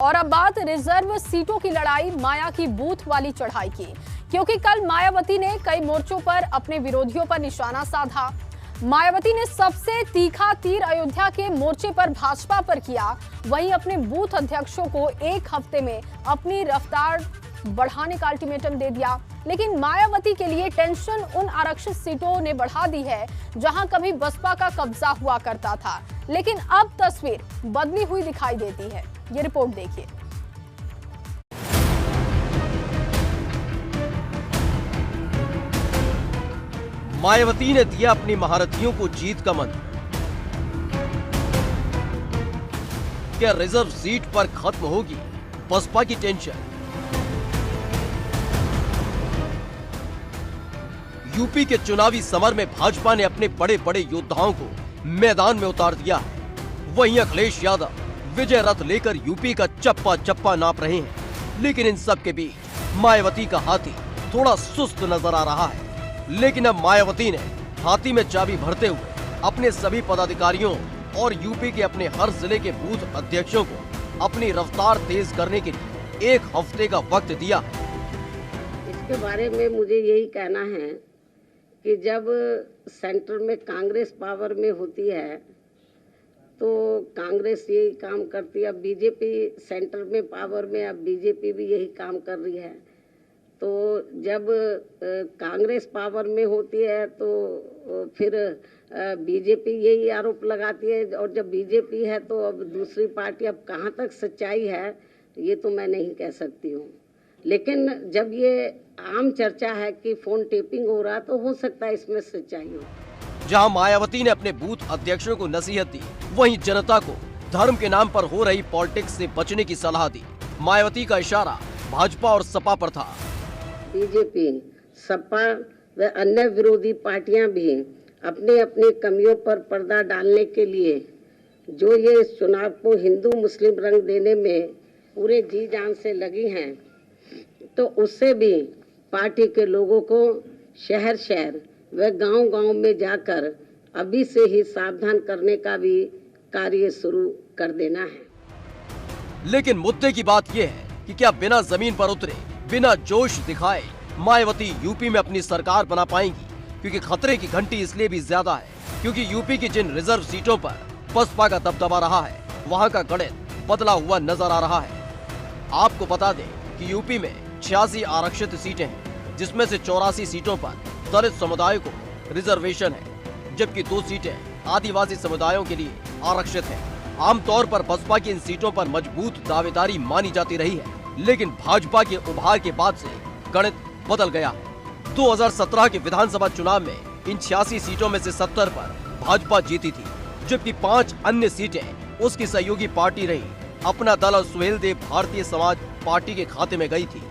और अब बात रिजर्व सीटों की लड़ाई माया की बूथ वाली चढ़ाई की, क्योंकि कल मायावती ने कई मोर्चों पर अपने विरोधियों पर निशाना साधा। मायावती ने सबसे तीखा तीर अयोध्या के मोर्चे पर भाजपा पर किया, वहीं अपने बूथ अध्यक्षों को एक हफ्ते में अपनी रफ्तार बढ़ाने का अल्टीमेटम दे दिया। लेकिन मायावती के लिए टेंशन उन आरक्षित सीटों ने बढ़ा दी है जहां कभी बसपा का कब्जा हुआ करता था, लेकिन अब तस्वीर बदली हुई दिखाई देती है। ये रिपोर्ट देखिए। मायावती ने दिया अपनी महारथियों को जीत का मंत्र। क्या रिजर्व सीट पर खत्म होगी बसपा की टेंशन? यूपी के चुनावी समर में भाजपा ने अपने बड़े बड़े योद्धाओं को मैदान में उतार दिया है। वहीं अखिलेश यादव विजय रथ लेकर यूपी का चप्पा चप्पा नाप रहे हैं, लेकिन इन सब के बीच मायावती का हाथी थोड़ा सुस्त नजर आ रहा है। लेकिन अब मायावती ने हाथी में चाबी भरते हुए अपने सभी पदाधिकारियों और यूपी के अपने हर जिले के बूथ अध्यक्षों को अपनी रफ्तार तेज करने के लिए एक हफ्ते का वक्त दिया। इसके बारे में मुझे यही कहना है कि जब सेंटर में कांग्रेस पावर में होती है तो कांग्रेस यही काम करती है। अब बीजेपी सेंटर में पावर में, अब बीजेपी भी यही काम कर रही है। तो जब कांग्रेस पावर में होती है तो फिर बीजेपी यही आरोप लगाती है, और जब बीजेपी है तो अब दूसरी पार्टी, अब कहाँ तक सच्चाई है ये तो मैं नहीं कह सकती हूँ। लेकिन जब ये आम चर्चा है कि फोन टेपिंग हो रहा तो हो सकता है इसमें सच्चाई हो। जहां मायावती ने अपने बूथ अध्यक्षों को नसीहत दी, वहीं जनता को धर्म के नाम पर हो रही पॉलिटिक्स से बचने की सलाह दी। मायावती का इशारा भाजपा और सपा पर था। बीजेपी, सपा व अन्य विरोधी पार्टियां भी अपनी अपनी कमियों पर पर्दा डालने के लिए जो ये इस चुनाव को हिंदू मुस्लिम रंग देने में पूरे जी जान से लगी हैं, तो उससे भी पार्टी के लोगों को शहर शहर व गांव गांव में जाकर अभी से ही सावधान करने का भी कार्य शुरू कर देना है। लेकिन मुद्दे की बात यह है कि क्या बिना जमीन पर उतरे, बिना जोश दिखाए मायावती यूपी में अपनी सरकार बना पाएंगी? क्योंकि खतरे की घंटी इसलिए भी ज्यादा है क्योंकि यूपी की जिन रिजर्व सीटों पर बसपा का दबदबा रहा है, वहां का गणित बदला हुआ नजर आ रहा है। आपको बता दें कि यूपी में 86 आरक्षित सीटें हैं, जिसमें से 84 सीटों पर दलित समुदाय को रिजर्वेशन है, जबकि 2 सीटें आदिवासी समुदायों के लिए आरक्षित हैं। आमतौर पर बसपा की इन सीटों पर मजबूत दावेदारी मानी जाती रही है, लेकिन भाजपा के उभार के बाद से गणित बदल गया है। 2017 के विधानसभा चुनाव में इन 86 सीटों में से 70 पर भाजपा जीती थी, जबकि 5 अन्य सीटें उसकी सहयोगी पार्टी रही। अपना दल और सुहेलदेव भारतीय समाज पार्टी के खाते में गई थी।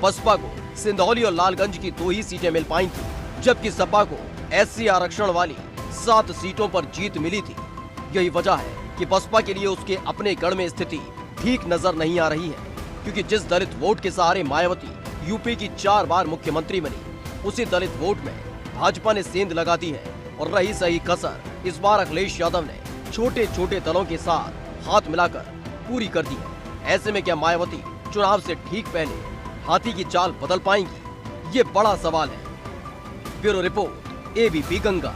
बसपा को सिंधौली और लालगंज की 2 ही सीटें मिल पाई थी, जबकि सपा को SC आरक्षण वाली 7 सीटों पर जीत मिली थी। यही वजह है कि बसपा के लिए उसके अपने गढ़ में स्थिति ठीक नजर नहीं आ रही है, क्योंकि जिस दलित वोट के सहारे मायावती यूपी की 4 बार मुख्यमंत्री बनी, उसी दलित वोट में भाजपा ने सेंध लगा दी है। और रही सही कसर इस बार अखिलेश यादव ने छोटे छोटे दलों के साथ हाथ मिलाकर पूरी कर दी है। ऐसे में क्या मायावती चुनाव से ठीक पहले हाथी की चाल बदल पाएंगी? ये बड़ा सवाल है। Bureau report, ABP Ganga.